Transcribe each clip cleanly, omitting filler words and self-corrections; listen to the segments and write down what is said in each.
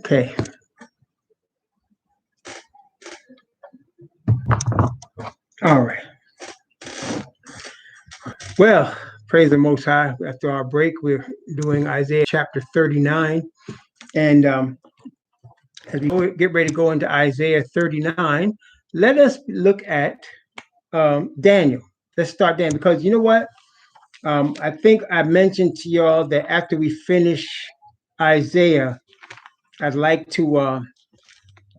Okay. All right. Well, praise the Most High. After our break, we're doing Isaiah chapter 39. And as we get ready to go into Isaiah 39, let us look at Daniel. Let's start Daniel because you know what? I think I mentioned to y'all that after we finish Isaiah, I'd like to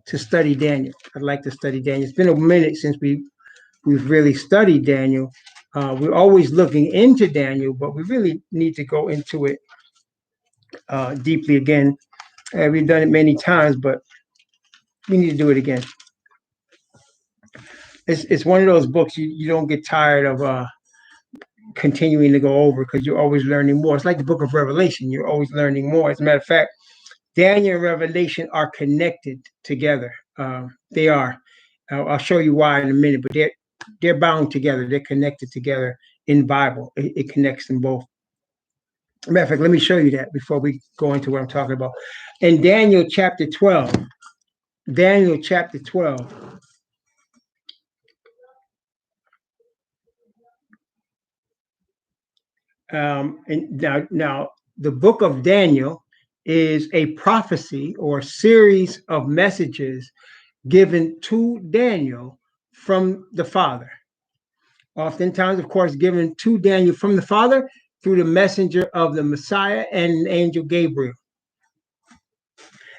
study Daniel. I'd like to study Daniel. It's been a minute since we've really studied Daniel. We're always looking into Daniel, but we really need to go into it deeply again. We've done it many times, but we need to do it again. It's one of those books you don't get tired of continuing to go over because you're always learning more. It's like the book of Revelation. You're always learning more. As a matter of fact, Daniel and Revelation are connected together. They are. I'll show you why in a minute, but they're bound together. They're connected together in Bible. It connects them both. Matter of fact, let me show you that before we go into what I'm talking about. In Daniel chapter 12, Daniel chapter 12. And now the book of Daniel is a prophecy or series of messages given to Daniel from the Father. Oftentimes, of course, given to Daniel from the Father through the messenger of the Messiah and angel Gabriel,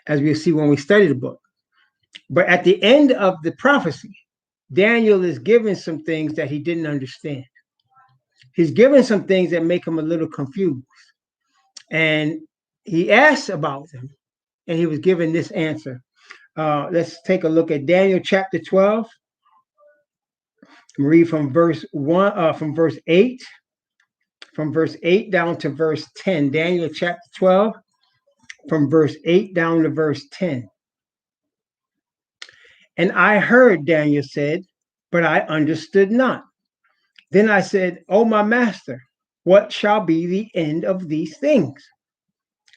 as we'll see when we study the book. But at the end of the prophecy, Daniel is given some things that he didn't understand. He's given some things that make him a little confused. And he asked about them, and he was given this answer. Let's take a look at Daniel chapter 12. Read from verse 1, from verse 8, from verse 8 down to verse 10. Daniel chapter 12, from verse 8 down to verse 10. And I heard, Daniel said, but I understood not. Then I said, O my master, what shall be the end of these things?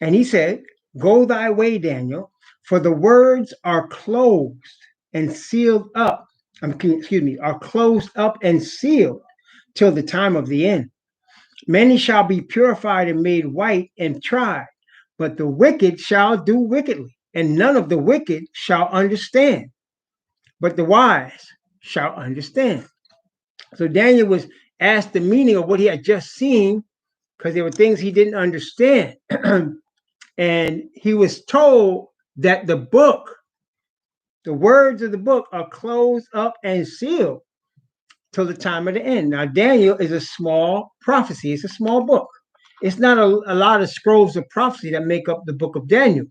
And he said, Go thy way, Daniel, for the words are closed and sealed up. Are closed up and sealed till the time of the end. Many shall be purified and made white and tried, but the wicked shall do wickedly, and none of the wicked shall understand, but the wise shall understand. So Daniel was asked the meaning of what he had just seen because there were things he didn't understand. And he was told that the book, the words of the book are closed up and sealed till the time of the end. Now, Daniel is a small prophecy. It's a small book. It's not a lot of scrolls of prophecy that make up the book of Daniel.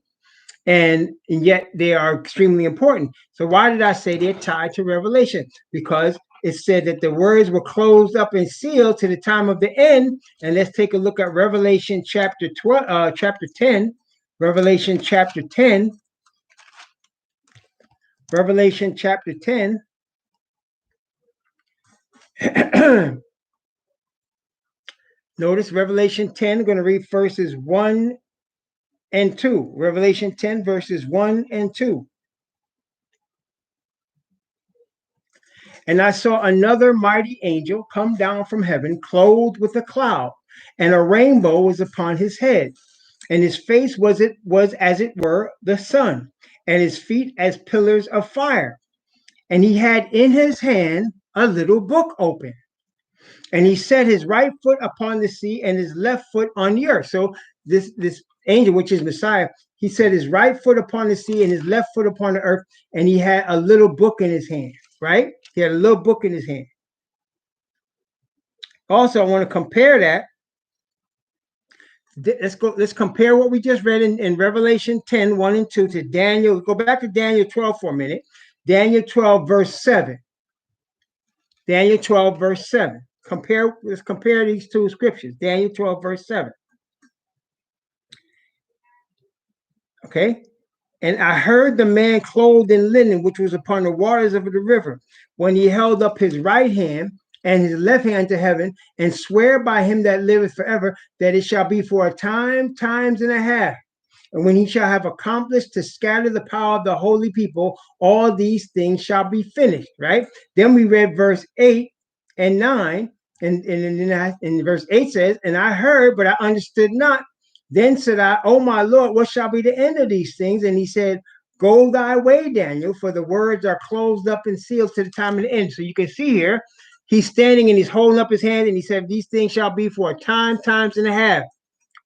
And yet they are extremely important. So why did I say they're tied to Revelation? Because it said that the words were closed up and sealed to the time of the end. And let's take a look at Revelation chapter 10. Revelation chapter 10. Revelation chapter 10. Notice Revelation 10. I'm going to read verses 1 and 2. Revelation 10, verses 1 and 2. And I saw another mighty angel come down from heaven, clothed with a cloud, and a rainbow was upon his head. And his face was as it were the sun, and his feet as pillars of fire. And he had in his hand a little book open. And he set his right foot upon the sea and his left foot on the earth. So this angel, which is Messiah, he set his right foot upon the sea and his left foot upon the earth, and he had a little book in his hand, right? He had a little book in his hand. Also, I want to compare that. Let's compare what we just read in Revelation 10, 1 and 2 to Daniel. Go back to Daniel 12 for a minute. Daniel 12, verse 7. Daniel 12, verse 7. Let's compare these two scriptures. Daniel 12, verse 7. Okay. And I heard the man clothed in linen, which was upon the waters of the river, when he held up his right hand and his left hand to heaven, and swear by him that liveth forever, that it shall be for a time, times and a half, And when he shall have accomplished to scatter the power of the holy people, all these things shall be finished, right? Then we read verse 8 and 9. And in verse 8 says, and I heard, but I understood not. Then said I, oh my Lord, what shall be the end of these things? And he said, go thy way, Daniel, for the words are closed up and sealed to the time of the end. So you can see here, he's standing and he's holding up his hand and he said, these things shall be for a time, times and a half,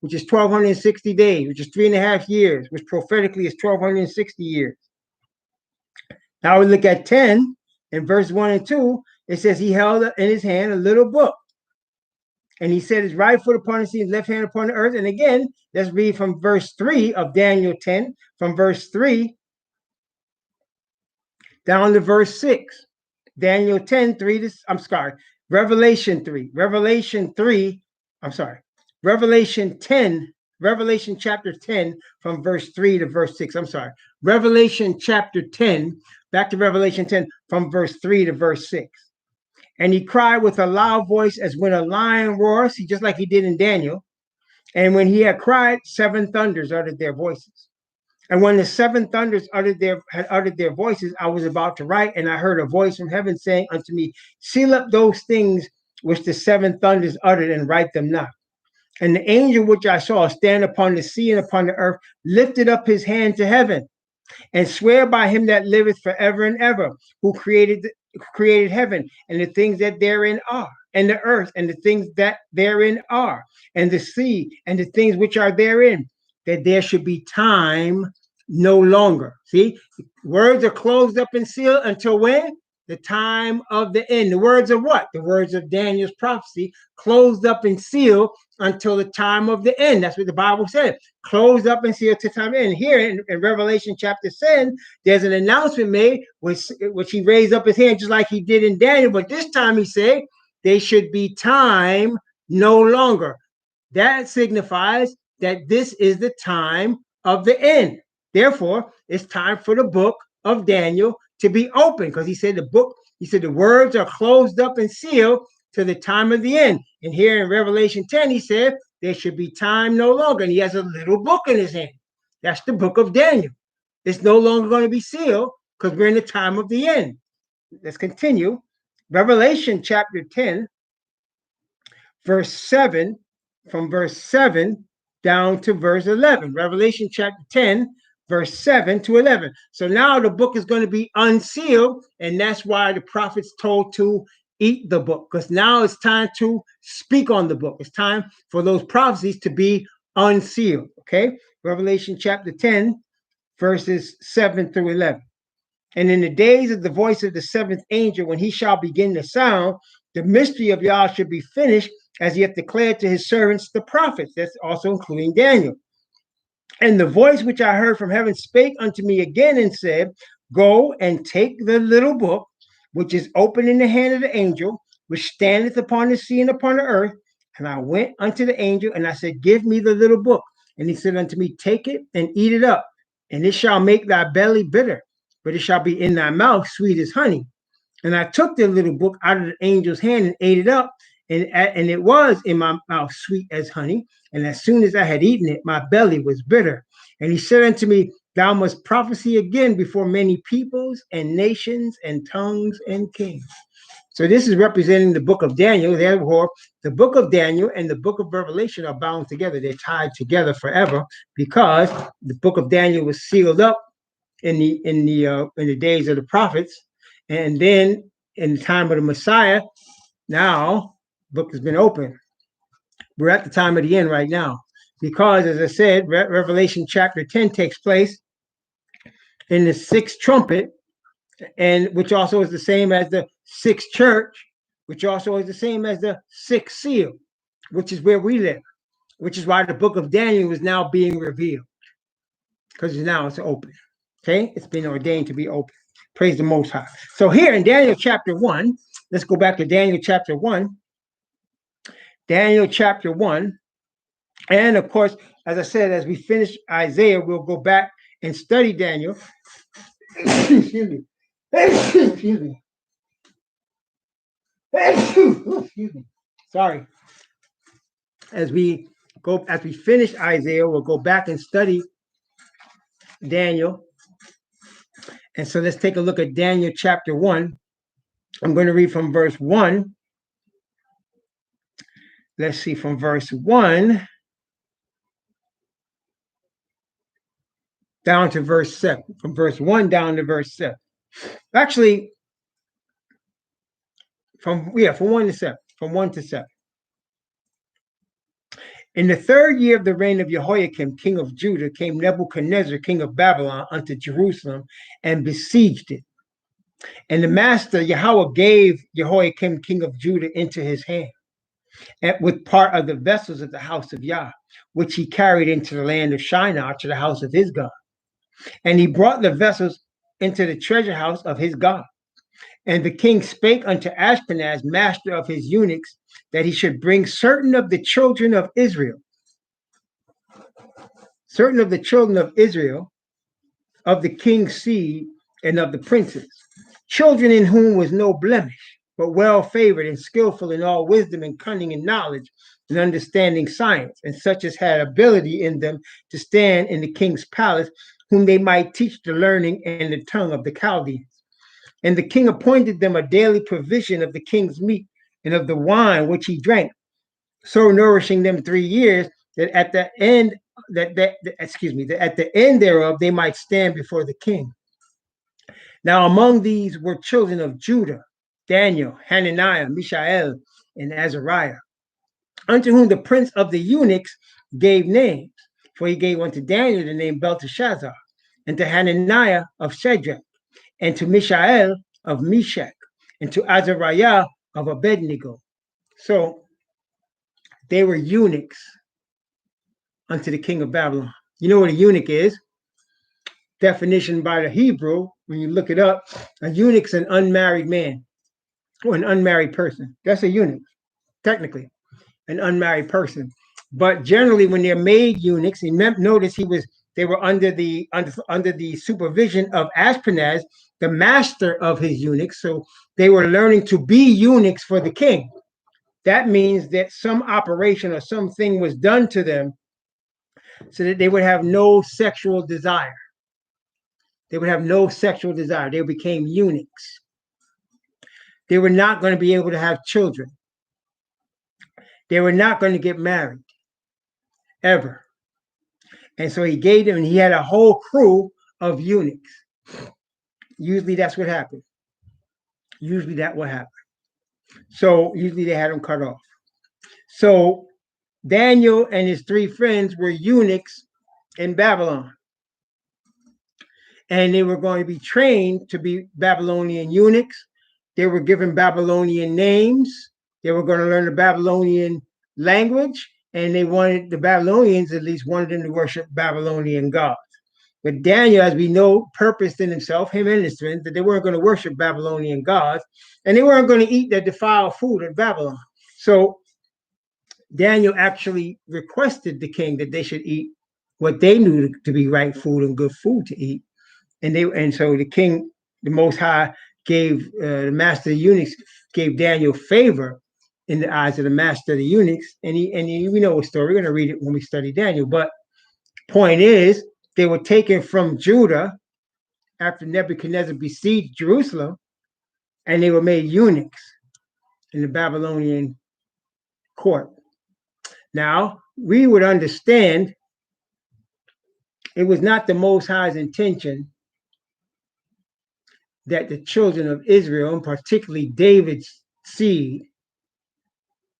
which is 1260 days, which is 3.5 years, which prophetically is 1260 years. Now we look at 10 in verse 1 and 2. It says he held in his hand a little book. And he set his right foot upon the sea, his left hand upon the earth. And again, let's read from verse 3 of Daniel 10, from verse 3 down to verse 6. Daniel 10, 3 to, I'm sorry, Revelation 3. Revelation 10, Revelation chapter 10, from verse 3 to verse 6. I'm sorry. Revelation chapter 10, back to Revelation 10, from verse 3 to verse 6. And he cried with a loud voice as when a lion roars, just like he did in Daniel. And when he had cried, 7 thunders uttered their voices. And when the 7 thunders had uttered their voices, I was about to write, and I heard a voice from heaven saying unto me, seal up those things which the 7 thunders uttered, and write them not. And the angel which I saw stand upon the sea and upon the earth lifted up his hand to heaven, and swear by him that liveth forever and ever, who created heaven and the things that therein are, and the earth and the things that therein are, and the sea and the things which are therein, that there should be time no longer. See, words are closed up and sealed until when? The time of the end. The words of what? The words of Daniel's prophecy, closed up and sealed until the time of the end. That's what the Bible said. Closed up and sealed to time of the end. Here in Revelation chapter 10, there's an announcement made which he raised up his hand just like he did in Daniel, but this time he said they should be time no longer. That signifies that this is the time of the end. Therefore, it's time for the book of Daniel to be open, because he said the words are closed up and sealed to the time of the end. And here in Revelation 10, he said there should be time no longer. And he has a little book in his hand. That's the book of Daniel. It's no longer going to be sealed because we're in the time of the end. Let's continue. Revelation chapter 10, verse 7, from verse 7 down to verse 11. Revelation chapter 10, verse 7 to 11. So now the book is going to be unsealed, and that's why the prophets told to eat the book, because now it's time to speak on the book. It's time for those prophecies to be unsealed. Okay, Revelation chapter 10, verses 7 through 11. And in the days of the voice of the 7th angel, when he shall begin to sound, the mystery of Yah should be finished, as he hath declared to his servants the prophets. That's also including Daniel. And the voice which I heard from heaven spake unto me again and said, go and take the little book, which is open in the hand of the angel, which standeth upon the sea and upon the earth. And I went unto the angel, and I said, give me the little book. And he said unto me, take it and eat it up, and it shall make thy belly bitter, but it shall be in thy mouth sweet as honey. And I took the little book out of the angel's hand and ate it up, and it was in my mouth sweet as honey. And as soon as I had eaten it, my belly was bitter. And he said unto me, thou must prophesy again before many peoples and nations and tongues and kings. So this is representing the book of Daniel. Therefore, the book of Daniel and the book of Revelation are bound together. They're tied together forever, because the book of Daniel was sealed up in the days of the prophets, and then in the time of the Messiah, now the book has been opened. We're at the time of the end right now, because, as I said, Revelation chapter 10 takes place in the 6th trumpet, and which also is the same as the 6th church, which also is the same as the 6th seal, which is where we live, which is why the book of Daniel is now being revealed, because now it's open. Okay, it's been ordained to be open. Praise the Most High. So here in Daniel chapter 1, let's go back to Daniel chapter 1. Daniel chapter 1. And of course, as I said, as we finish Isaiah, we'll go back and study Daniel. Excuse me. Excuse me. Excuse me. Sorry. As we finish Isaiah, we'll go back and study Daniel. And so let's take a look at Daniel chapter 1. I'm going to read from verse 1. Let's see, from verse 1 down to verse 7. From verse 1 down to verse 7. Actually, from 1 to 7. From 1 to 7. In the 3rd year of the reign of Jehoiakim, king of Judah, came Nebuchadnezzar, king of Babylon, unto Jerusalem and besieged it. And the master Yahweh gave Jehoiakim, king of Judah, into his hand, and with part of the vessels of the house of Yah, which he carried into the land of Shinar to the house of his God. And he brought the vessels into the treasure house of his God. And the king spake unto Ashpenaz, master of his eunuchs, that he should bring certain of the children of Israel, of the king's seed and of the princes, children in whom was no blemish, but well favored and skillful in all wisdom and cunning and knowledge and understanding science, and such as had ability in them to stand in the king's palace, whom they might teach the learning and the tongue of the Chaldeans. And the king appointed them a daily provision of the king's meat and of the wine which he drank, so nourishing them 3 years, that at the end that at the end thereof they might stand before the king. Now among these were children of Judah, Daniel, Hananiah, Mishael, and Azariah, unto whom the prince of the eunuchs gave names. For he gave unto Daniel the name Belteshazzar, and to Hananiah of Shadrach, and to Mishael of Meshach, and to Azariah of Abednego. So they were eunuchs unto the king of Babylon. You know what a eunuch is? Definition by the Hebrew, when you look it up, a eunuch's an unmarried man or an unmarried person. That's a eunuch, technically, an unmarried person. But generally, when they're made eunuchs, notice they were under the supervision of Ashpenaz, the master of his eunuchs. So they were learning to be eunuchs for the king. That means that some operation or something was done to them so that they would have no sexual desire. They would have no sexual desire. They became eunuchs. They were not going to be able to have children. They were not going to get married, ever. And so he gave them, and he had a whole crew of eunuchs. Usually that's what happened. Usually that would happen. So usually they had them cut off. So Daniel and his 3 friends were eunuchs in Babylon. And they were going to be trained to be Babylonian eunuchs. They were given Babylonian names. They were going to learn the Babylonian language. And the Babylonians at least wanted them to worship Babylonian gods. But Daniel, as we know, purposed in himself, him and his friends, that they weren't going to worship Babylonian gods. And they weren't going to eat the defiled food of Babylon. So Daniel actually requested the king that they should eat what they knew to be right food and good food to eat. And so the king, the Most High, gave the master of the eunuchs, gave Daniel favor in the eyes of the master of the eunuchs. And we know a story. We're going to read it when we study Daniel. But point is, they were taken from Judah after Nebuchadnezzar besieged Jerusalem, and they were made eunuchs in the Babylonian court. Now, we would understand it was not the Most High's intention that the children of Israel, and particularly David's seed,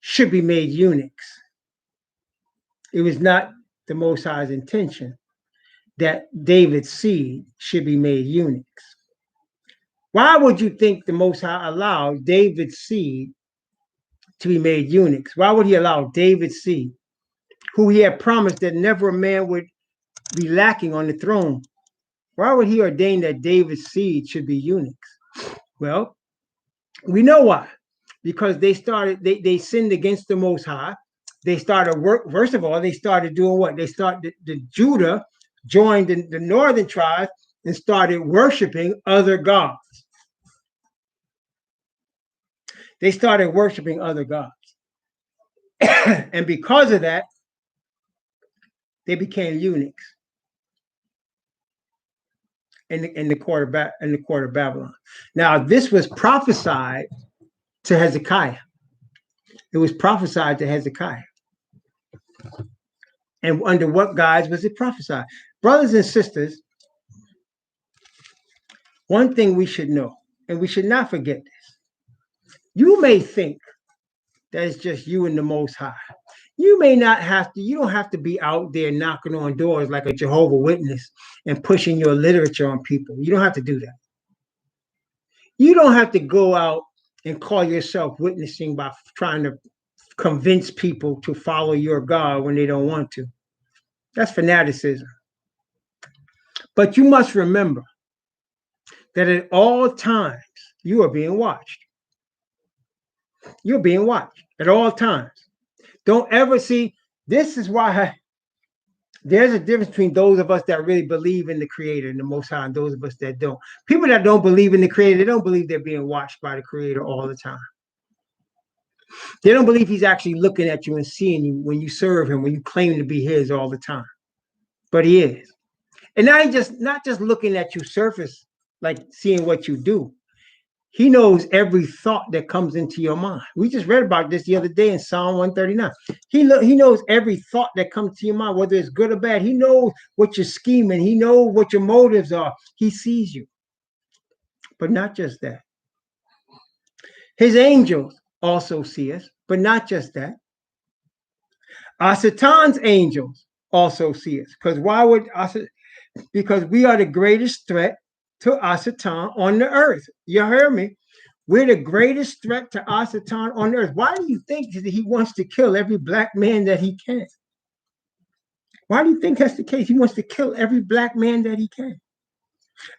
should be made eunuchs. It was not the Most High's intention that David's seed should be made eunuchs. Why would you think the Most High allowed David's seed to be made eunuchs? Why would he allow David's seed, who he had promised that never a man would be lacking on the throne? Why would he ordain that David's seed should be eunuchs? Well, we know why. Because they sinned against the Most High. They started first of all, they started doing what? They started, the Judah joined the northern tribes and started worshiping other gods. They started worshiping other gods. And because of that, they became eunuchs. in the court of Babylon. Now, this was prophesied to Hezekiah. It was prophesied to Hezekiah. And under what guise was it prophesied? Brothers and sisters, one thing we should know, and we should not forget this. You may think that it's just you and the Most High. You may not have to, you don't have to be out there knocking on doors like a Jehovah's Witness and pushing your literature on people. You don't have to do that. You don't have to go out and call yourself witnessing by trying to convince people to follow your God when they don't want to. That's fanaticism. But you must remember that at all times you are being watched. You're being watched at all times. Don't ever see, this is why there's a difference between those of us that really believe in the Creator and the Most High and those of us that don't. People that don't believe in the Creator, they don't believe they're being watched by the Creator all the time. They don't believe he's actually looking at you and seeing you when you serve him, when you claim to be his all the time. But he is. And not just looking at you surface, like seeing what you do. He knows every thought that comes into your mind. We just read about this the other day in Psalm 139. He knows every thought that comes to your mind, whether it's good or bad. He knows what you're scheming. He knows what your motives are. He sees you. But not just that. His angels also see us, but not just that. Satan's angels also see us. Because we are the greatest threat to Satan on the earth. You heard me? We're the greatest threat to Satan on the earth. Why do you think that he wants to kill every black man that he can? Why do you think that's the case? He wants to kill every black man that he can.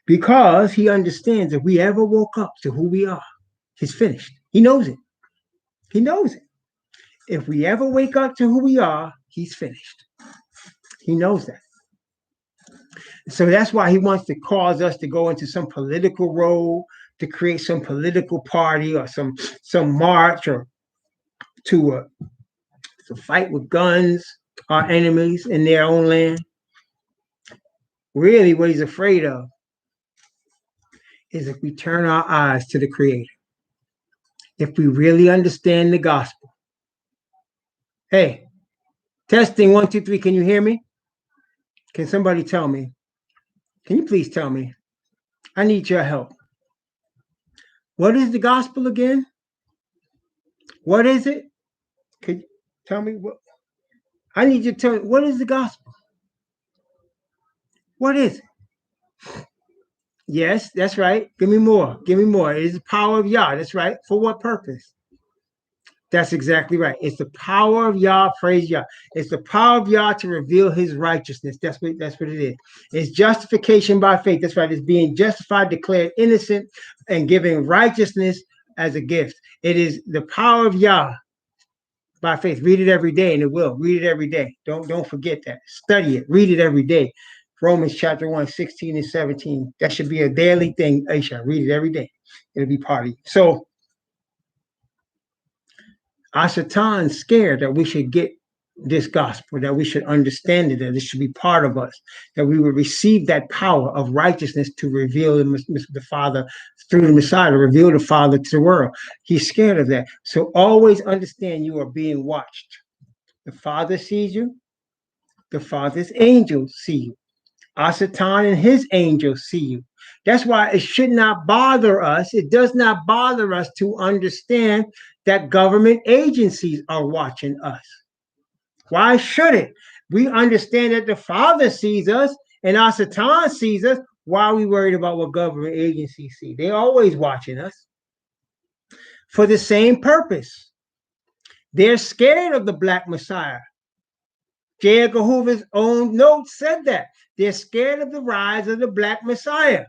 Because he understands if we ever woke up to who we are, he's finished. He knows it. He knows it. If we ever wake up to who we are, he's finished. He knows that. So that's why he wants to cause us to go into some political role, to create some political party or some march, or to fight with guns our enemies in their own land. Really, what he's afraid of is if we turn our eyes to the Creator, if we really understand the gospel. Hey, testing 1, 2, 3. Can you hear me? Can somebody tell me? Can you please tell me? I need your help. What is the gospel again? What is it? Could you tell me what? I need you to tell me, what is the gospel? What is it? Yes, that's right. Give me more. Give me more. It is the power of Yah. That's right. For what purpose? That's exactly right. It's the power of Yah, praise Yah. It's the power of Yah to reveal his righteousness. That's what it is. It's justification by faith. That's right. It's being justified, declared innocent, and giving righteousness as a gift. It is the power of Yah by faith. Read it every day, and it will. Read it every day. Don't forget that. Study it. Read it every day. Romans chapter 1, 16 and 17. That should be a daily thing, Aisha. Read it every day. It'll be part of you. So, Satan's scared that we should get this gospel, that we should understand it, that it should be part of us, that we will receive that power of righteousness to reveal the Father through the Messiah, to reveal the Father to the world. He's scared of that. So always understand you are being watched. The Father sees you. The Father's angels see you. Satan and his angels see you. That's why it should not bother us. It does not bother us to understand that government agencies are watching us. Why should it? We understand that the Father sees us and Satan sees us. Why are we worried about what government agencies see? They're always watching us for the same purpose. They're scared of the Black Messiah. J. Edgar Hoover's own note said that. They're scared of the rise of the Black Messiah.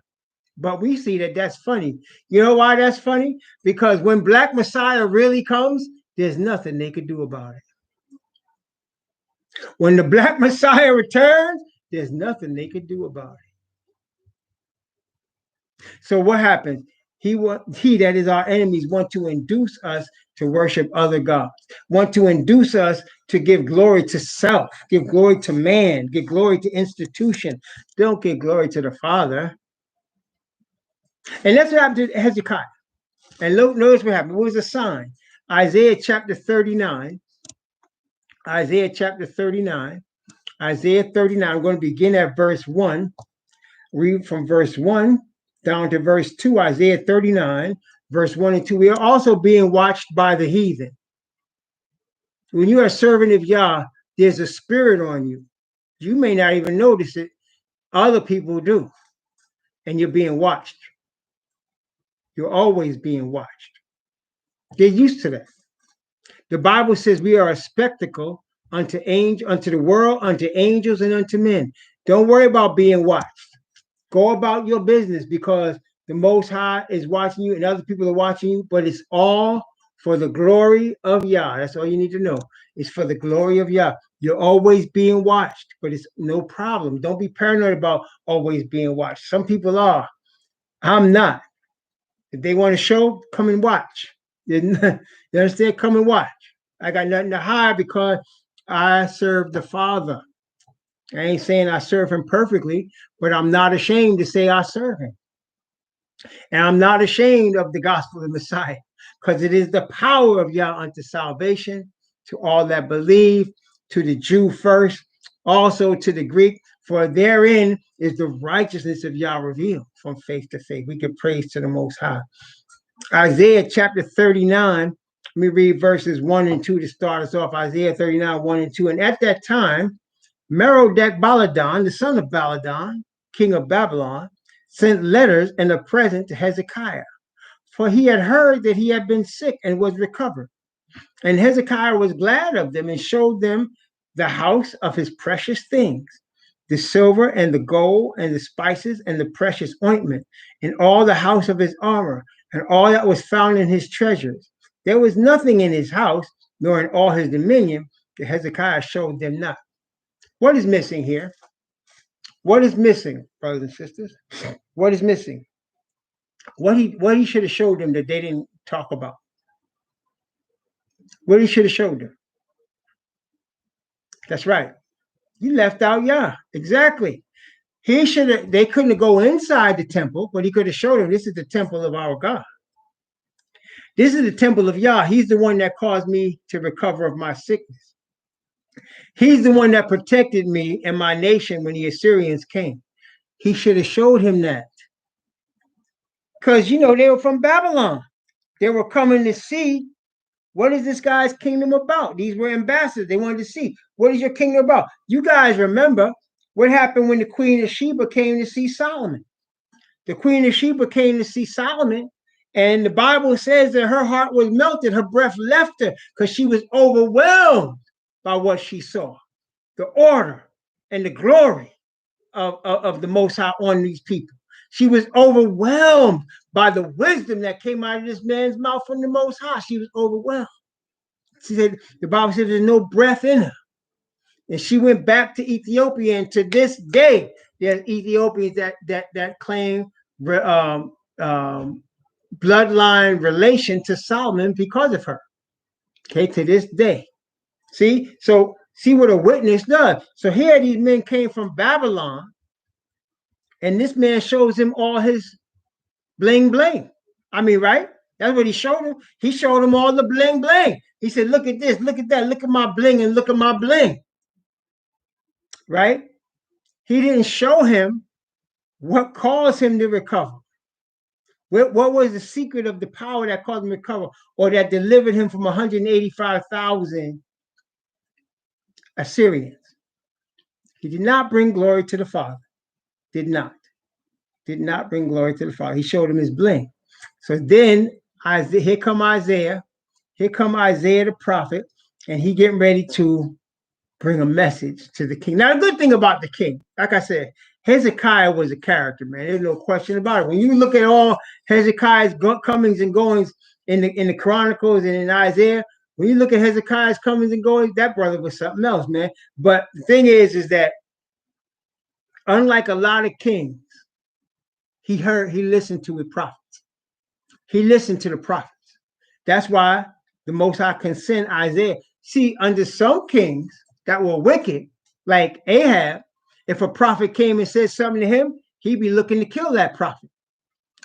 But we see that that's funny. You know why that's funny? Because when Black Messiah really comes, there's nothing they could do about it. When the Black Messiah returns, there's nothing they could do about it. So what happens? He, that is our enemies, want to induce us to worship other gods, want to induce us to give glory to self, give glory to man, give glory to institution. Don't give glory to the Father. And that's what happened to Hezekiah. And look, notice what happened. What was the sign? Isaiah chapter 39. Isaiah chapter 39. Isaiah 39. I'm going to begin at verse 1. Read from verse 1 down to verse 2. Isaiah 39, verse 1 and 2. We are also being watched by the heathen. When you are a servant of Yah, there's a spirit on you. You may not even notice it. Other people do. And you're being watched. You're always being watched. Get used to that. The Bible says we are a spectacle unto the world, unto angels, and unto men. Don't worry about being watched. Go about your business because the Most High is watching you and other people are watching you, but it's all for the glory of Yah. That's all you need to know. It's for the glory of Yah. You're always being watched, but it's no problem. Don't be paranoid about always being watched. Some people are. I'm not. If they want to show, come and watch. You understand? Come and watch. I got nothing to hide because I serve the Father. I ain't saying I serve him perfectly, but I'm not ashamed to say I serve him. And I'm not ashamed of the gospel of the Messiah, because it is the power of Yah unto salvation to all that believe, to the Jew first, also to the Greek, for therein is the righteousness of Yah revealed from faith to faith. We give praise to the Most High. Isaiah chapter 39, let me read verses 1 and 2 to start us off. Isaiah 39, 1 and 2. And at that time, Merodach-Baladan, the son of Baladan, king of Babylon, sent letters and a present to Hezekiah, for he had heard that he had been sick and was recovered. And Hezekiah was glad of them and showed them the house of his precious things, the silver and the gold and the spices and the precious ointment, and all the house of his armor, and all that was found in his treasures. There was nothing in his house, nor in all his dominion, that Hezekiah showed them not. What is missing here? What is missing, brothers and sisters? What is missing? What he should have showed them that they didn't talk about. What he should have showed them. That's right. You left out Yah. Exactly. He should have. They couldn't go inside the temple, but he could have showed them this is the temple of our God. This is the temple of Yah. He's the one that caused me to recover of my sickness. He's the one that protected me and my nation when the Assyrians came. He should have showed him that. Because, they were from Babylon. They were coming to see, what is this guy's kingdom about? These were ambassadors. They wanted to see, what is your kingdom about? You guys remember what happened when the Queen of Sheba came to see Solomon. The Queen of Sheba came to see Solomon, and the Bible says that her heart was melted. Her breath left her because she was overwhelmed by what she saw. The order and the glory of the Most High on these people. She was overwhelmed by the wisdom that came out of this man's mouth from the Most High. She was overwhelmed. She said, the Bible said there's no breath in her. And she went back to Ethiopia, and to this day, there's Ethiopians that claim bloodline relation to Solomon because of her. Okay, to this day. See what a witness does. So here these men came from Babylon, and this man shows him all his bling bling. I mean, right? That's what he showed him. He showed him all the bling bling. He said, look at this, look at that, look at my bling and look at my bling. Right? He didn't show him what caused him to recover. What was the secret of the power that caused him to recover, or that delivered him from 185,000 Assyrians? He did not bring glory to the Father. Did not bring glory to the Father. He showed him his bling. So then here come Isaiah the prophet, and he getting ready to bring a message to the king. Now, the good thing about the king, like I said, Hezekiah was a character, man. There's no question about it. When you look at all Hezekiah's comings and goings in the Chronicles and in Isaiah, when you look at Hezekiah's comings and goings, that brother was something else, man. But the thing is that unlike a lot of kings, he listened to his prophets. He listened to the prophets. That's why the Most High can send Isaiah. See, under some kings that were wicked, like Ahab, if a prophet came and said something to him, he'd be looking to kill that prophet.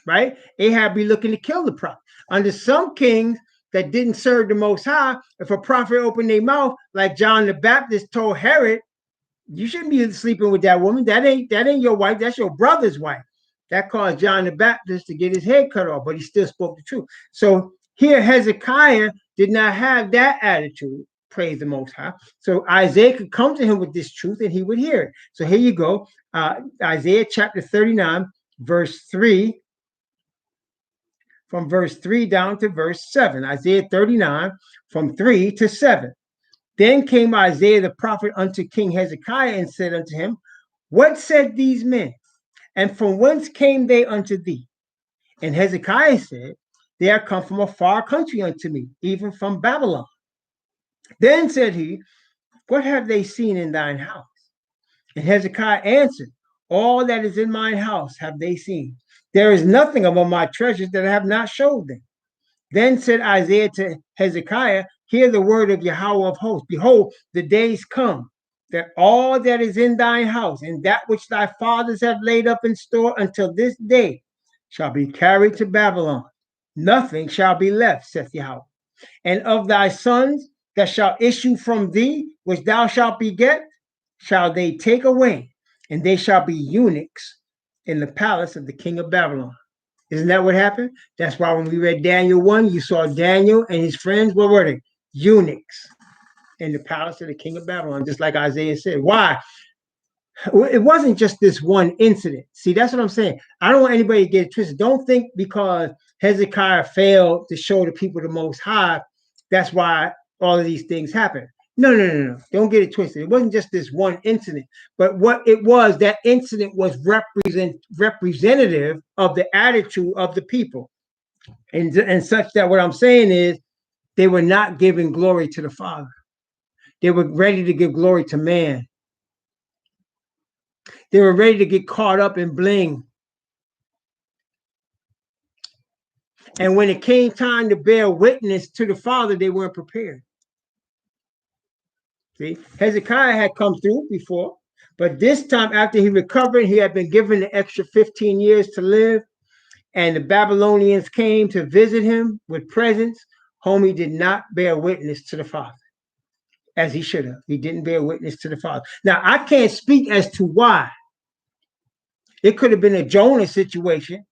right? Ahab be looking to kill the prophet. Under some kings that didn't serve the Most High, if a prophet opened their mouth, like John the Baptist told Herod, you shouldn't be sleeping with that woman. That ain't your wife. That's your brother's wife. That caused John the Baptist to get his head cut off, but he still spoke the truth. So here Hezekiah did not have that attitude. Praise the Most High. So Isaiah could come to him with this truth and he would hear it. So here you go. Isaiah chapter 39, verse 3, from verse 3 down to verse 7. Isaiah 39, from 3 to 7. Then came Isaiah the prophet unto King Hezekiah and said unto him, what said these men? And from whence came they unto thee? And Hezekiah said, they are come from a far country unto me, even from Babylon. Then said he, what have they seen in thine house? And Hezekiah answered, all that is in mine house have they seen. There is nothing among my treasures that I have not showed them. Then said Isaiah to Hezekiah, hear the word of Yahweh of hosts. Behold, the days come that all that is in thine house and that which thy fathers have laid up in store until this day shall be carried to Babylon. Nothing shall be left, saith Yahweh. And of thy sons that shall issue from thee, which thou shalt beget, shall they take away, and they shall be eunuchs in the palace of the king of Babylon. Isn't that what happened? That's why when we read Daniel 1, you saw Daniel and his friends, what were they? Eunuchs in the palace of the king of Babylon, just like Isaiah said. Why? It wasn't just this one incident. See, that's what I'm saying. I don't want anybody to get it twisted. Don't think because Hezekiah failed to show the people the Most High, that's why all of these things happened. No. Don't get it twisted. It wasn't just this one incident, but what it was, that incident was representative of the attitude of the people. And such that what I'm saying is they were not giving glory to the Father. They were ready to give glory to man. They were ready to get caught up in bling. And when it came time to bear witness to the Father, they weren't prepared. See, Hezekiah had come through before, but this time after he recovered, he had been given the extra 15 years to live, and the Babylonians came to visit him with presents. Homie did not bear witness to the Father as he should have. He didn't bear witness to the Father. Now, I can't speak as to why. It could have been a Jonah situation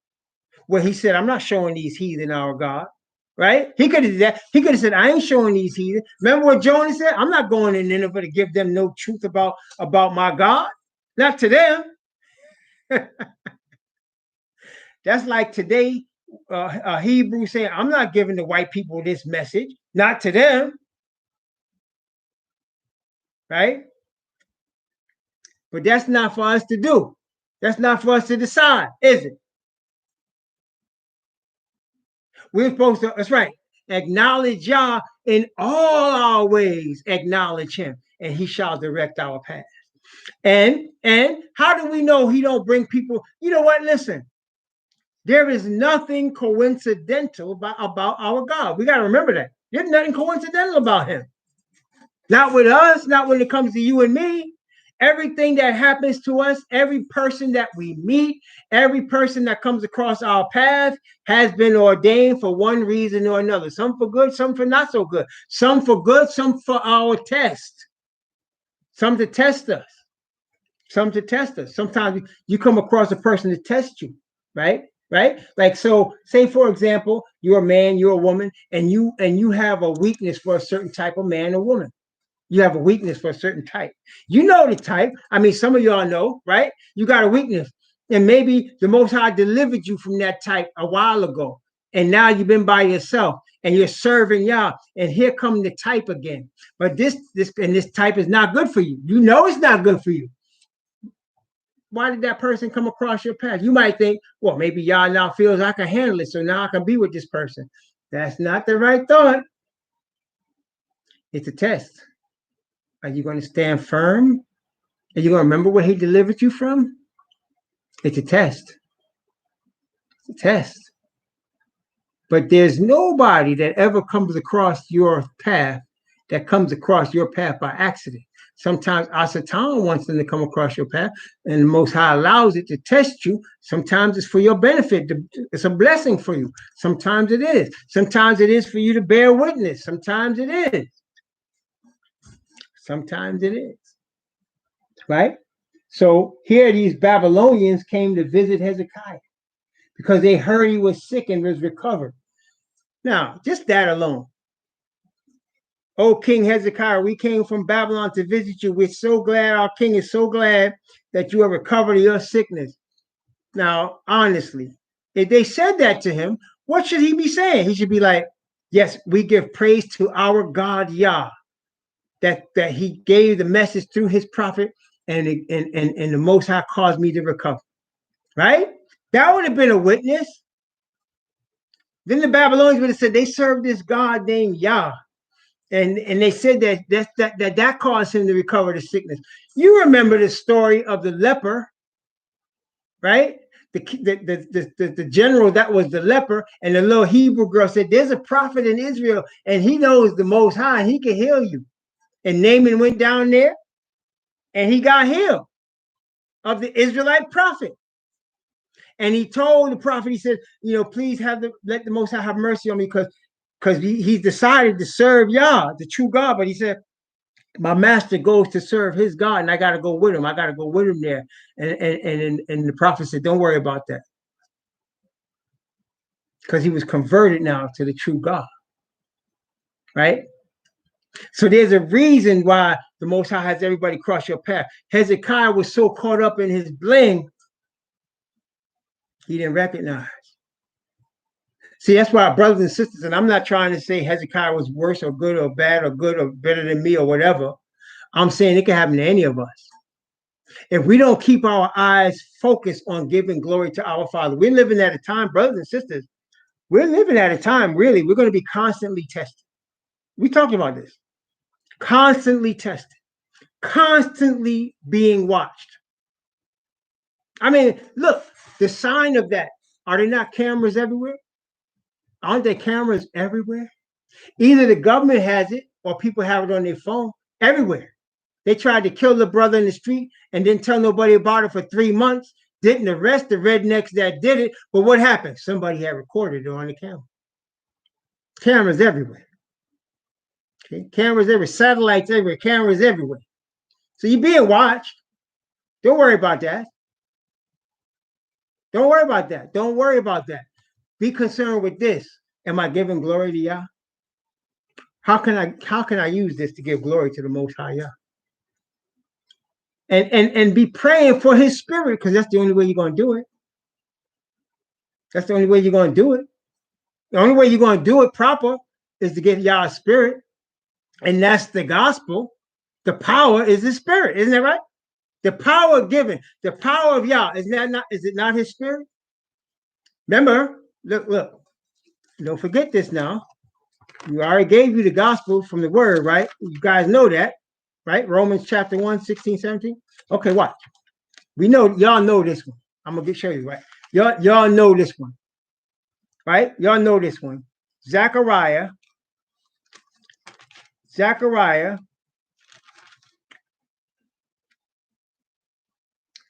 where he said, I'm not showing these heathen our God. Right? He could have did that. He could have said, I ain't showing these heathen. Remember what Jonah said? I'm not going in Nineveh to give them no truth about my God. Not to them. That's like today, a Hebrew saying, I'm not giving the white people this message. Not to them. Right? But that's not for us to do. That's not for us to decide, is it? We're supposed to, that's right, acknowledge Yah in all our ways, acknowledge him, and he shall direct our path. And how do we know he don't bring people? You know what? Listen, there is nothing coincidental about our God. We got to remember that. There's nothing coincidental about him. Not with us, not when it comes to you and me. Everything that happens to us, every person that we meet, every person that comes across our path has been ordained for one reason or another. Some for good, some for not so good. Some for good, some for our test. Some to test us. Some to test us. Sometimes you come across a person to test you, right? Right? Like, so say, for example, you're a man, you're a woman, and you have a weakness for a certain type of man or woman. You have a weakness for a certain type. You know the type. I mean, some of y'all know, right? You got a weakness. And maybe the Most High delivered you from that type a while ago. And now you've been by yourself and you're serving Yah. And here comes the type again. But this type is not good for you. You know it's not good for you. Why did that person come across your path? You might think, well, maybe Yah now feels I can handle it, so now I can be with this person. That's not the right thought. It's a test. Are you going to stand firm? Are you going to remember where he delivered you from? It's a test. It's a test. But there's nobody that ever comes across your path by accident. Sometimes Asatan wants them to come across your path, and the Most High allows it to test you. Sometimes it's for your benefit. It's a blessing for you. Sometimes it is. Sometimes it is for you to bear witness. Sometimes it is. Sometimes it is. Right? So here these Babylonians came to visit Hezekiah because they heard he was sick and was recovered. Now, just that alone. Oh, King Hezekiah, we came from Babylon to visit you. We're so glad, our king is so glad that you have recovered of your sickness. Now, honestly, if they said that to him, what should he be saying? He should be like, yes, we give praise to our God Yah, that he gave the message through his prophet, and the Most High caused me to recover. Right? That would have been a witness. Then the Babylonians would have said they served this God named Yah. And they said that caused him to recover the sickness. You remember the story of the leper, right? The general that was the leper, and the little Hebrew girl said, "There's a prophet in Israel, and he knows the Most High, and he can heal you." And Naaman went down there, and he got healed of the Israelite prophet. And he told the prophet, he said, please let the Most High have mercy on me, because he's decided to serve Yah, the true God. But he said, my master goes to serve his God, and I got to go with him. I got to go with him there. And the prophet said, don't worry about that, because he was converted now to the true God. Right? So there's a reason why the Most High has everybody cross your path. Hezekiah was so caught up in his bling, he didn't recognize. See, that's why, brothers and sisters, and I'm not trying to say Hezekiah was worse or good or bad or good or better than me or whatever. I'm saying it can happen to any of us. If we don't keep our eyes focused on giving glory to our Father, we're living at a time, brothers and sisters, we're living at a time, really, we're going to be constantly tested. We talked about this. Constantly tested. Constantly being watched. I mean, look, the sign of that, are there not cameras everywhere? Aren't there cameras everywhere? Either the government has it or people have it on their phone everywhere. They tried to kill the brother in the street and didn't tell nobody about it for 3 months, didn't arrest the rednecks that did it. But what happened? Somebody had recorded it on the camera. Cameras everywhere. Okay? Cameras everywhere, satellites everywhere, cameras everywhere. So you're being watched. Don't worry about that. Don't worry about that. Don't worry about that. Be concerned with this. Am I giving glory to Yah? How can I use this to give glory to the Most High Yah? And be praying for his spirit, because that's the only way you're going to do it. That's the only way you're going to do it. The only way you're going to do it proper is to get Yah's spirit. And that's the gospel. The power is the spirit. Isn't that right? The power given, the power of Yah, is it not his spirit? Remember, look, don't forget this now. We already gave you the gospel from the word, right? You guys know that, right? Romans chapter 1, 16, 17. Okay, watch. We know, y'all know this one. I'm going to show you, right? Y'all know this one, right? Y'all know this one. Zechariah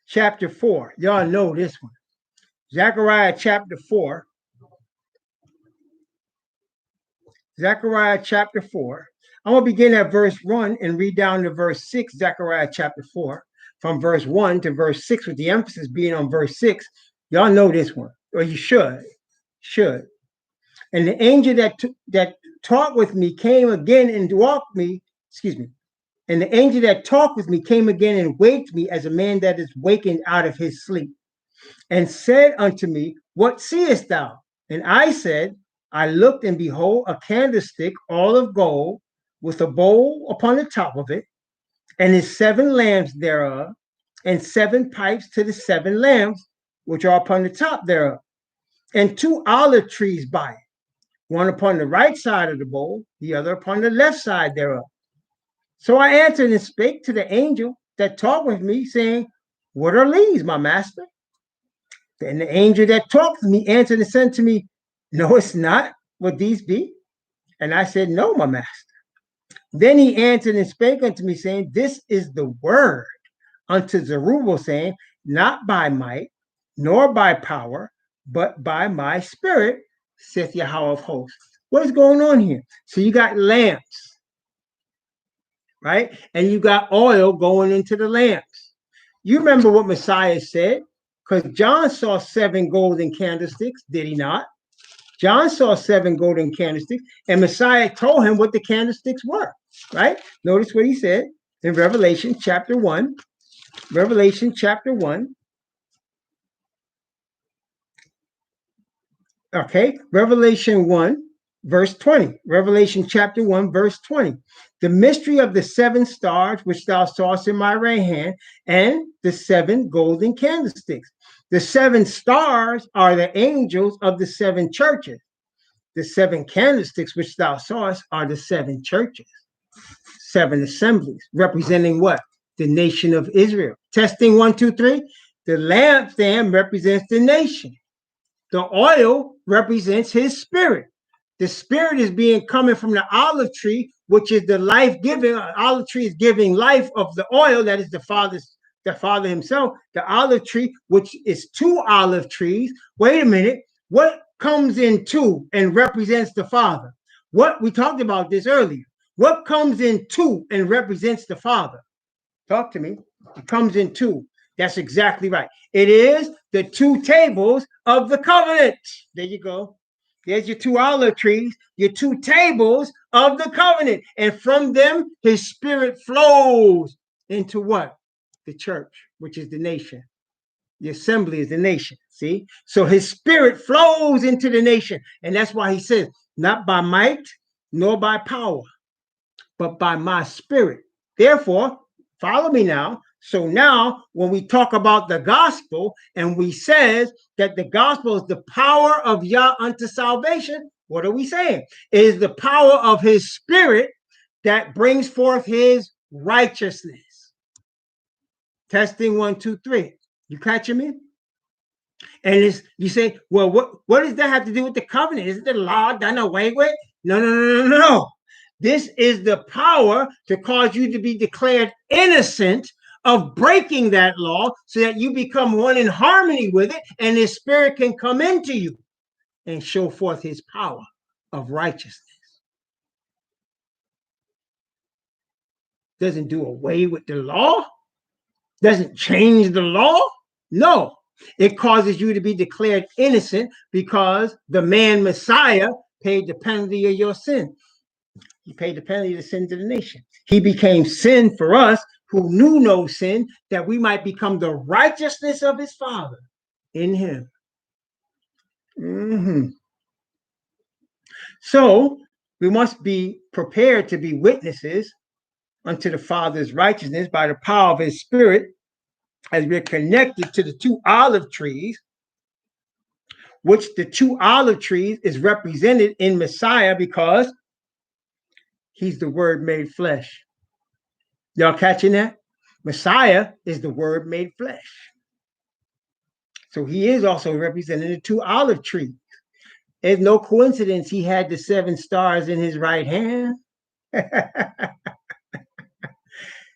chapter 4. Y'all know this one. Zechariah chapter 4. Zechariah chapter 4. I'm going to begin at verse 1 and read down to verse 6, Zechariah chapter 4, from verse 1 to verse 6, with the emphasis being on verse 6. Y'all know this one, or you should. And the angel that talked with me came again and walked me, and the angel that talked with me came again and waked me as a man that is wakened out of his sleep, and said unto me, what seest thou? And I said, I looked, and behold, a candlestick all of gold, with a bowl upon the top of it, and his 7 lamps thereof, and 7 pipes to the 7 lamps which are upon the top thereof, and 2 olive trees by it, one upon the right side of the bowl, the other upon the left side thereof. So I answered and spake to the angel that talked with me, saying, what are these, my master? Then the angel that talked to me answered and said to me, knowest not what these be? And I said, no, my master. Then he answered and spake unto me, saying, This is the word unto Zerubbabel, saying, Not by might, nor by power, but by my spirit, saith Yahweh of hosts. What is going on here? So you got lamps, right? And you got oil going into the lamps. You remember what Messiah said? Because John saw 7 golden candlesticks, did he not? John saw 7 golden candlesticks, and Messiah told him what the candlesticks were, right? Notice what he said in Revelation chapter 1. Revelation chapter 1. Okay, Revelation 1, verse 20. Revelation chapter 1, verse 20. The mystery of the 7 stars which thou sawest in my right hand, and the 7 golden candlesticks. The 7 stars are the angels of the 7 churches. The 7 candlesticks which thou sawest are the 7 churches, 7 assemblies, representing what? The nation of Israel. Testing 1, 2, 3. The lampstand represents the nation. The oil represents his spirit. The spirit is being coming from the olive tree, which is the life-giving. Olive tree is giving life of the oil, that is the Father himself. The olive tree, which is 2 olive trees. Wait a minute. What comes in 2 and represents the Father? What we talked about this earlier. What comes in 2 and represents the Father? Talk to me. It comes in 2. That's exactly right. It is the 2 tables of the covenant. There you go. There's your 2 olive trees, your 2 tables of the covenant. And from them, his spirit flows into what? The church, which is the nation. The assembly is the nation. See? So his spirit flows into the nation. And that's why he says, not by might, nor by power, but by my spirit. Therefore, follow me now. So now when we talk about the gospel and we says that the gospel is the power of Yah unto salvation, what are we saying? It is the power of his spirit that brings forth his righteousness. Testing 1, 2, 3. You catching me? And you say, well, what does that have to do with the covenant? Isn't the law done away with? No. This is the power to cause you to be declared innocent of breaking that law so that you become one in harmony with it, and his spirit can come into you and show forth his power of righteousness. Doesn't do away with the law, doesn't change the law. No, it causes you to be declared innocent because the man Messiah paid the penalty of your sin. He paid the penalty of the sins of the nation. He became sin for us who knew no sin, that we might become the righteousness of his Father in him. So we must be prepared to be witnesses unto the Father's righteousness by the power of his spirit, as we're connected to the 2 olive trees, which the 2 olive trees is represented in Messiah because he's the word made flesh. Y'all catching that? Messiah is the word made flesh. So he is also representing the 2 olive trees. It's no coincidence he had the 7 stars in his right hand.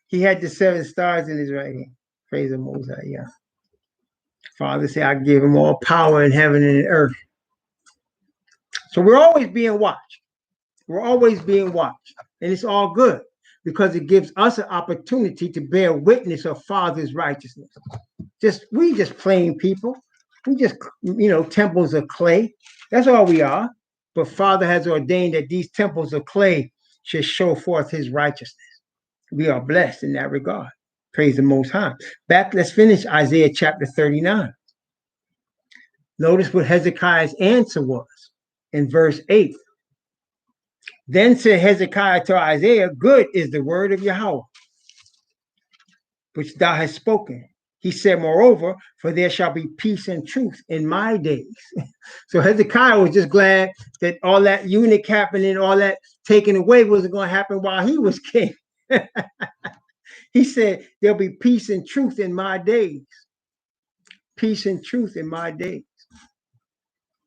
He had the 7 stars in his right hand. Praise the Most High, yeah. Father said, I give him all power in heaven and in earth. So we're always being watched. We're always being watched. And it's all good because it gives us an opportunity to bear witness of Father's righteousness. We just plain people. We just, temples of clay. That's all we are. But Father has ordained that these temples of clay should show forth his righteousness. We are blessed in that regard. Praise the Most High. Let's finish Isaiah chapter 39. Notice what Hezekiah's answer was in verse 8. Then said Hezekiah to Isaiah, good is the word of Yahweh, which thou hast spoken. He said, moreover, for there shall be peace and truth in my days. So Hezekiah was just glad that all that eunuch happening, all that taken away wasn't going to happen while he was king. He said, there'll be peace and truth in my days. Peace and truth in my days.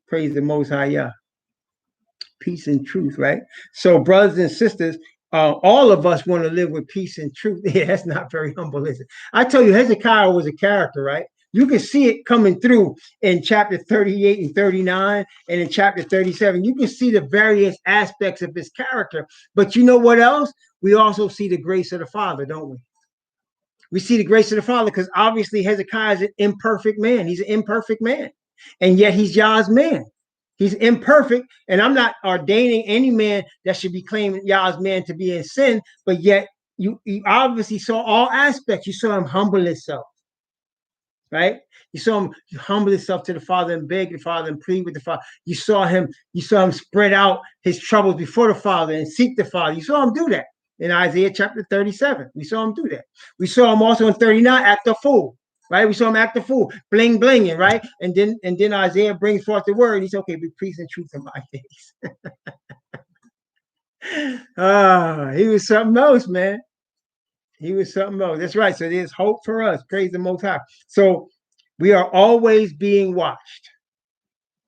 Praise the Most High Yah. Peace and truth, right? So brothers and sisters, all of us want to live with peace and truth. Yeah, that's not very humble, is it? I tell you, Hezekiah was a character, right? You can see it coming through in chapter 38 and 39 and in chapter 37. You can see the various aspects of his character. But you know what else? We also see the grace of the Father, don't we? We see the grace of the Father because obviously Hezekiah is an imperfect man. He's an imperfect man. And yet he's Yah's man. He's imperfect. And I'm not ordaining any man that should be claiming Yah's man to be in sin. But yet you obviously saw all aspects. You saw him humble himself. Right? You saw him humble himself to the Father and beg the Father and plead with the Father. You saw him spread out his troubles before the Father and seek the Father. You saw him do that in Isaiah chapter 37. We saw him do that. We saw him also in 39 act a fool. Right? We saw him act a fool, bling blinging, right? And then Isaiah brings forth the word. He said, okay, be peace and truth in my days. He was something else, man. He was something else. That's right. So there's hope for us. Praise the Most High. So we are always being watched.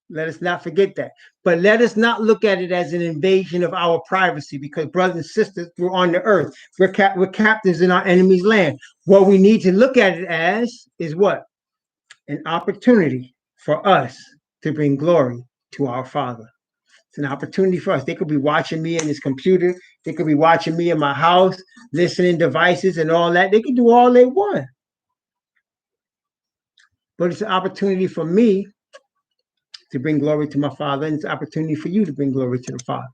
Let us not forget that. But let us not look at it as an invasion of our privacy, because brothers and sisters, we're on the earth. We're captives in our enemy's land. What we need to look at it as is what? An opportunity for us to bring glory to our Father. It's an opportunity for us. They could be watching me in this computer. They could be watching me in my house, listening devices and all that. They can do all they want. But it's an opportunity for me to bring glory to my Father, and it's an opportunity for you to bring glory to the Father.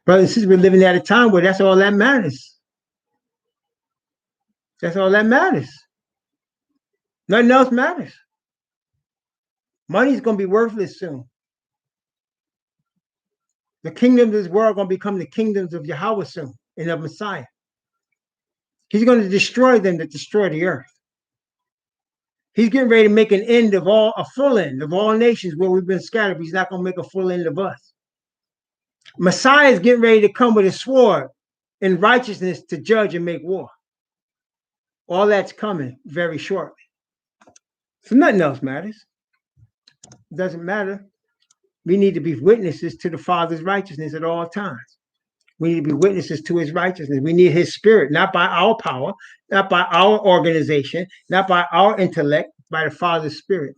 Brothers and sisters, we're living at a time where that's all that matters. That's all that matters. Nothing else matters. Money's going to be worthless soon. The kingdoms of this world are going to become the kingdoms of Yahweh soon and of Messiah. He's going to destroy them that destroy the earth. He's getting ready to make an end of a full end of all nations where we've been scattered. But he's not going to make a full end of us. Messiah is getting ready to come with a sword in righteousness to judge and make war. All that's coming very shortly. So nothing else matters. It doesn't matter. We need to be witnesses to the Father's righteousness at all times. We need to be witnesses to his righteousness. We need his spirit, not by our power, not by our organization, not by our intellect, by the Father's spirit.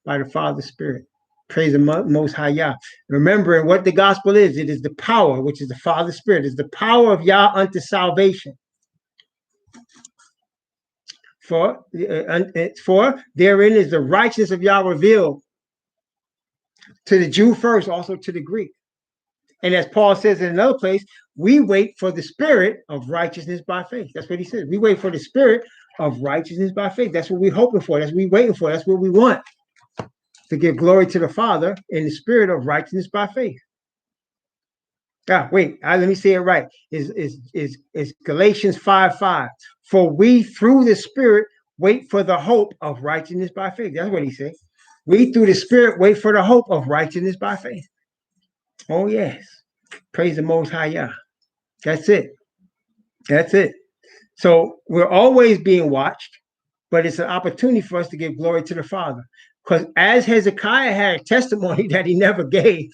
By the Father's spirit. Praise the Most High Yah. Remembering what the gospel is. It is the power, which is the Father's spirit. It is the power of Yah unto salvation. For therein is the righteousness of Yah revealed to the Jew first, also to the Greek. And as Paul says in another place, we wait for the spirit of righteousness by faith. That's what he says. We wait for the spirit of righteousness by faith. That's what we're hoping for. That's what we're waiting for. That's what we want. To give glory to the Father in the spirit of righteousness by faith. Let me say it right. Is Galatians 5:5. For we through the Spirit wait for the hope of righteousness by faith. That's what he said. We through the Spirit wait for the hope of righteousness by faith. Oh, yes. Praise the Most High Yah. That's it. That's it. So we're always being watched, but it's an opportunity for us to give glory to the Father. Because as Hezekiah had a testimony that he never gave,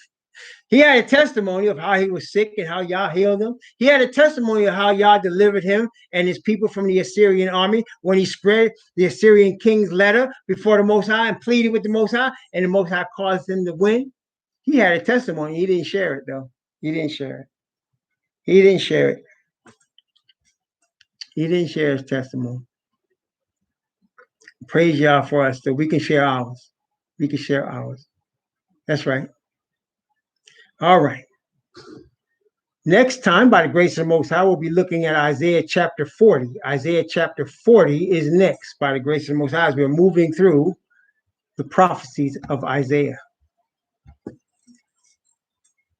he had a testimony of how he was sick and how Yah healed him. He had a testimony of how Yah delivered him and his people from the Assyrian army when he spread the Assyrian king's letter before the Most High and pleaded with the Most High, and the Most High caused him to win. He had a testimony. He didn't share it, though. He didn't share it. He didn't share it. He didn't share his testimony. Praise Yah for us so we can share ours. We can share ours. That's right. All right. Next time, by the grace of the Most High, we'll be looking at Isaiah chapter 40. Isaiah chapter 40 is next, by the grace of the Most High, as we're moving through the prophecies of Isaiah.